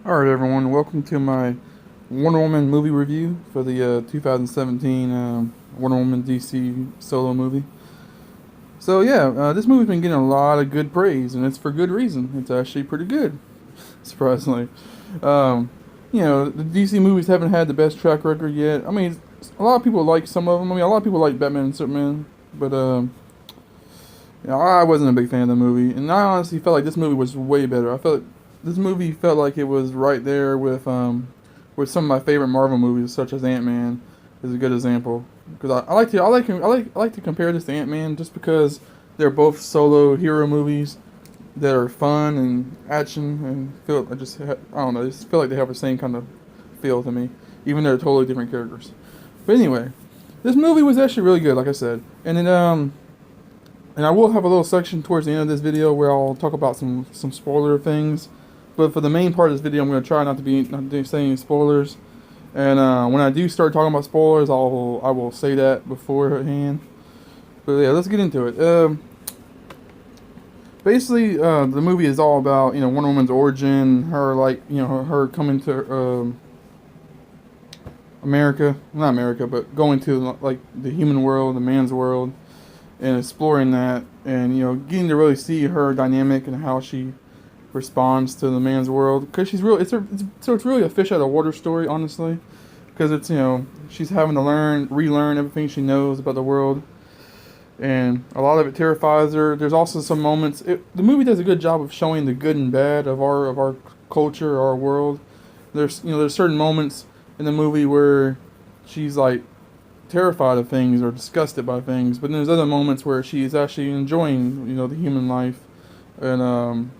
Alright, everyone, welcome to my Wonder Woman movie review for the 2017 Wonder Woman DC solo movie. So, yeah, this movie's been getting a lot of good praise, and it's for good reason. It's actually pretty good, surprisingly. Um, the DC movies haven't had the best track record yet. I mean, a lot of people like some of them. I mean, a lot of people like Batman and Superman, but I wasn't a big fan of the movie, and I honestly felt like this movie was way better. I felt like this movie felt like it was right there with some of my favorite Marvel movies, such as Ant Man, is a good example. Because I like to compare this to Ant Man just because they're both solo hero movies that are fun and action and I don't know, I just feel like they have the same kind of feel to me, even though they're totally different characters. But anyway, this movie was actually really good, like I said, and I will have a little section towards the end of this video where I'll talk about some spoiler things. But for the main part of this video, I'm going to try not to say any spoilers. And when I do start talking about spoilers, I will say that beforehand. But yeah, let's get into it. Basically, the movie is all about Wonder Woman's origin, her her coming to America, not America, but going to like the human world, the man's world, and exploring that, and getting to really see her dynamic and how she responds to the man's world, because she's real. It's really a fish out of water story, honestly, because it's she's having to relearn everything she knows about the world, and a lot of it terrifies her. There's also some moments. The movie does a good job of showing the good and bad of our culture, our world. There's certain moments in the movie where she's like terrified of things or disgusted by things, but then there's other moments where she's actually enjoying the human life, and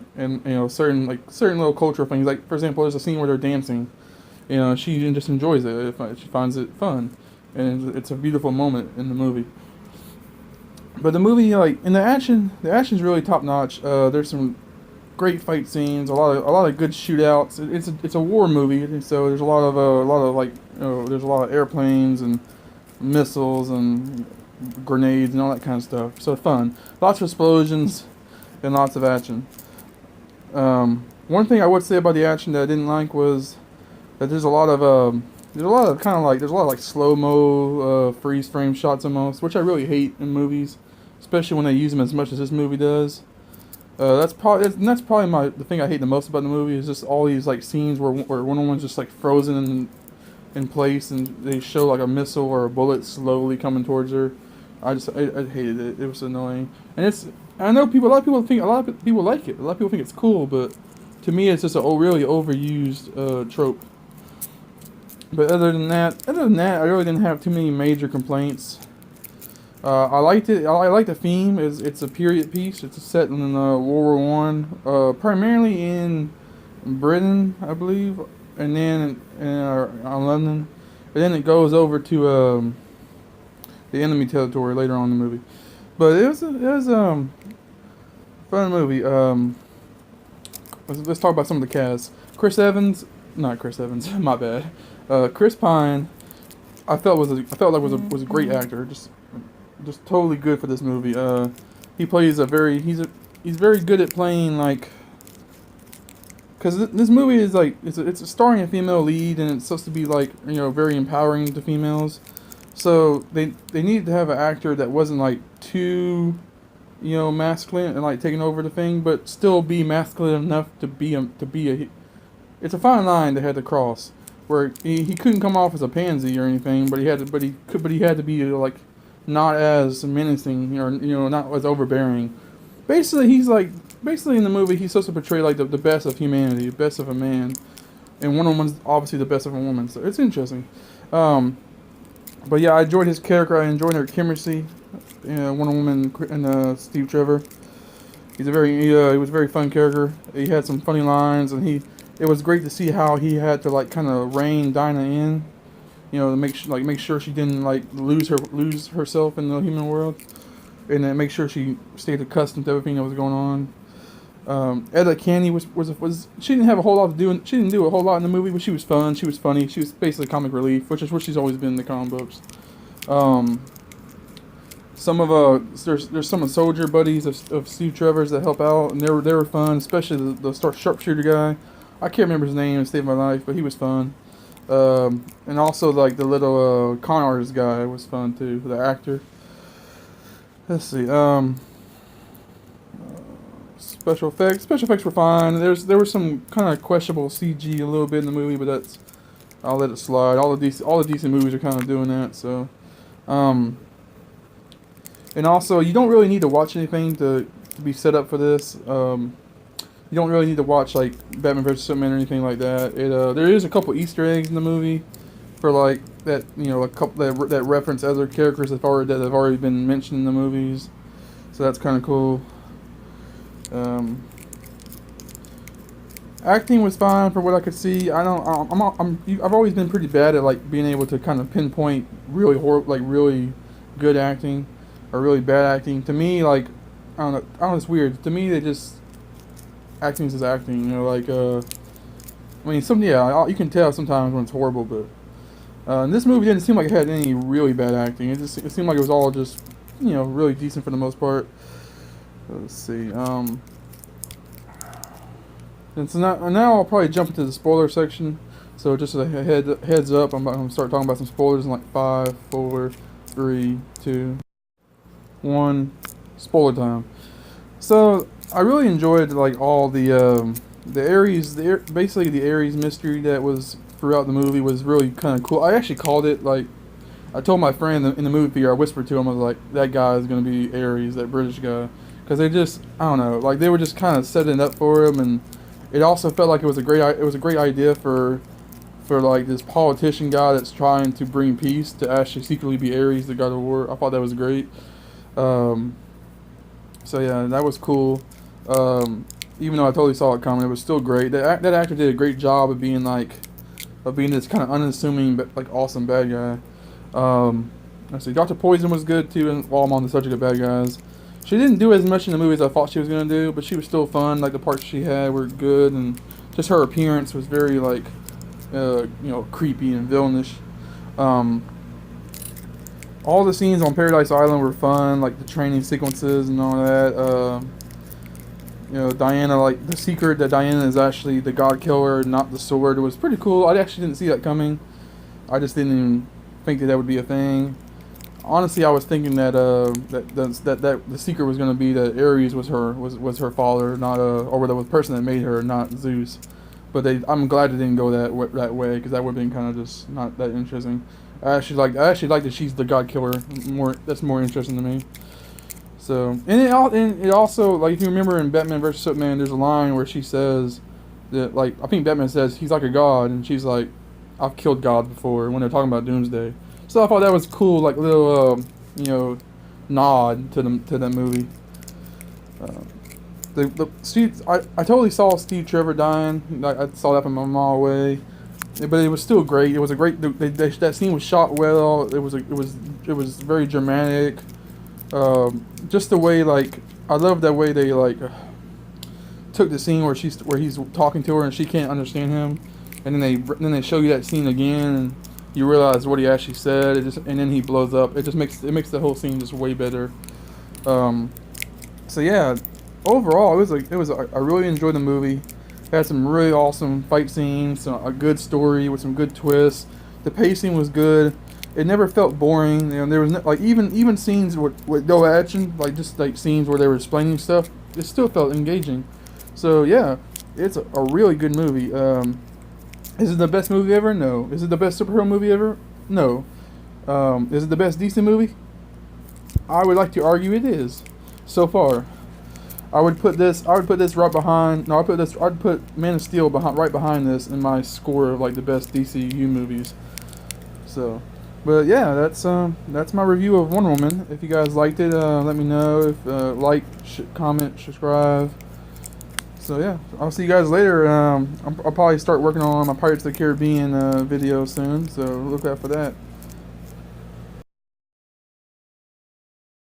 certain little cultural things. Like, for example, there's a scene where they're dancing. She just enjoys it. She finds it fun, and it's a beautiful moment in the movie. But the movie, like, in the action's really top notch. There's some great fight scenes, a lot of good shootouts. It's a war movie, so there's a lot of like there's a lot of airplanes and missiles and grenades and all that kind of stuff. So fun, lots of explosions and lots of action. One thing I would say about the action that I didn't like was that there's a lot of like slow mo freeze frame shots almost, which I really hate in movies, especially when they use them as much as this movie does. That's probably the thing I hate the most about the movie is just all these like scenes where Wonder Woman's just like frozen in place, and they show like a missile or a bullet slowly coming towards her. I hated it. It was annoying, and I know a lot of people like it. A lot of people think it's cool, but to me, it's just a really overused trope. But other than that, I really didn't have too many major complaints. I liked it. I like the theme. It's a period piece. It's set in World War One, primarily in Britain, I believe, and then London, and then it goes over to the enemy territory later on in the movie. But it was fun movie. Let's talk about some of the cast. Not Chris Evans. My bad. Chris Pine. I felt like was a great actor. Just totally good for this movie. He plays he's very good at playing like. Because this movie is like it's starring a female lead, and it's supposed to be like very empowering to females. So they needed to have an actor that wasn't like too masculine and like taking over the thing, but still be masculine enough to be a. It's a fine line they had to cross, where he couldn't come off as a pansy or anything, but he had to be like not as menacing or not as overbearing. Basically in the movie he's supposed to portray like the best of humanity, the best of a man, and Wonder Woman's obviously the best of a woman. So it's interesting. But yeah, I enjoyed his character. I enjoyed her chemistry. Wonder Woman and Steve Trevor. He was a very fun character. He had some funny lines, and it was great to see how he had to like kind of rein Dinah in, to make sure she didn't like lose herself in the human world, and then make sure she stayed accustomed to everything that was going on. Etta Candy was she didn't have a whole lot to do. She didn't do a whole lot in the movie, but she was fun. She was funny. She was basically comic relief, which is what she's always been in the comic books. Some of there's some soldier buddies of Steve Trevor's that help out, and they were fun, especially the sharpshooter guy. I can't remember his name. It saved my life, but he was fun. And also like the little con artist guy was fun too. The actor. Let's see. Special effects. Special effects were fine. There was some kind of questionable CG a little bit in the movie, but that's I'll let it slide. All the decent movies are kind of doing that. So, and also you don't really need to watch anything to be set up for this. You don't really need to watch like Batman vs Superman or anything like that. There is a couple Easter eggs in the movie for like that, you know, a couple that reference other characters that have already been mentioned in the movies. So that's kind of cool. Acting was fine for what I could see. I've always been pretty bad at like being able to kind of pinpoint really really good acting or really bad acting. To me, like I don't know, it's weird. To me, they just acting is acting. You know, like I mean, you can tell sometimes when it's horrible, but this movie didn't seem like it had any really bad acting. It seemed like it was all just, you know, really decent for the most part. Let's see. And so now I'll probably jump into the spoiler section. So just a heads up, I'm going to start talking about some spoilers in like 5, 4, 3, 2, 1. Spoiler time. So I really enjoyed like all the Ares, basically the Ares mystery that was throughout the movie was really kind of cool. I actually called it, like I told my friend in the movie theater, I whispered to him, I was like, that guy is going to be Ares, that British guy, because they just, I don't know, like they were just kind of setting it up for him, and it also felt like it was a great idea for like this politician guy that's trying to bring peace to actually secretly be Ares, the god of war. I thought that was great. So yeah, that was cool. Even though I totally saw it coming, it was still great. That actor did a great job of being this kind of unassuming but like awesome bad guy. Let's see, Dr. Poison was good too. And while I'm on the subject of bad guys, she didn't do as much in the movie as I thought she was gonna do, but she was still fun. Like the parts she had were good, and just her appearance was very like, you know, creepy and villainish. All the scenes on Paradise Island were fun, like the training sequences and all that. You know, Diana, like the secret that Diana is actually the God Killer, not the Sword, was pretty cool. I actually didn't see that coming. I just didn't even think that would be a thing. Honestly, I was thinking that that the secret was going to be that Ares was her father, not or the person that made her, not Zeus. But I'm glad it didn't go that way, because that would have been kind of just not that interesting. I actually like that she's the God Killer. That's more interesting to me. So and it also, like if you remember in Batman vs Superman, there's a line where she says that, like, I think Batman says he's like a god, and she's like, I've killed God before, when they're talking about Doomsday. So I thought that was cool, like little you know, nod to the movie. I totally saw Steve Trevor dying. I saw that from a mile away, but it was still great. It was a great. That scene was shot well. It was very dramatic. Just the way, like, I love that way they like took the scene where he's talking to her and she can't understand him, and then they show you that scene again and you realize what he actually said. And then he blows up. It makes the whole scene just way better. So yeah, overall I really enjoyed the movie. It had some really awesome fight scenes, a good story with some good twists. The pacing was good. It never felt boring. You know, there was like even scenes with no action, like just like scenes where they were explaining stuff. It still felt engaging. So yeah, it's a really good movie. Is it the best movie ever? No. Is it the best superhero movie ever? No. Is it the best decent movie? I would like to argue it is. So far, I would put this right behind. No, I'd put Man of Steel right behind this in my score of like the best DCU movies. So, but yeah, that's my review of Wonder Woman. If you guys liked it, let me know. If comment, subscribe. So yeah, I'll see you guys later. I'll probably start working on my Pirates of the Caribbean video soon, so look out for that.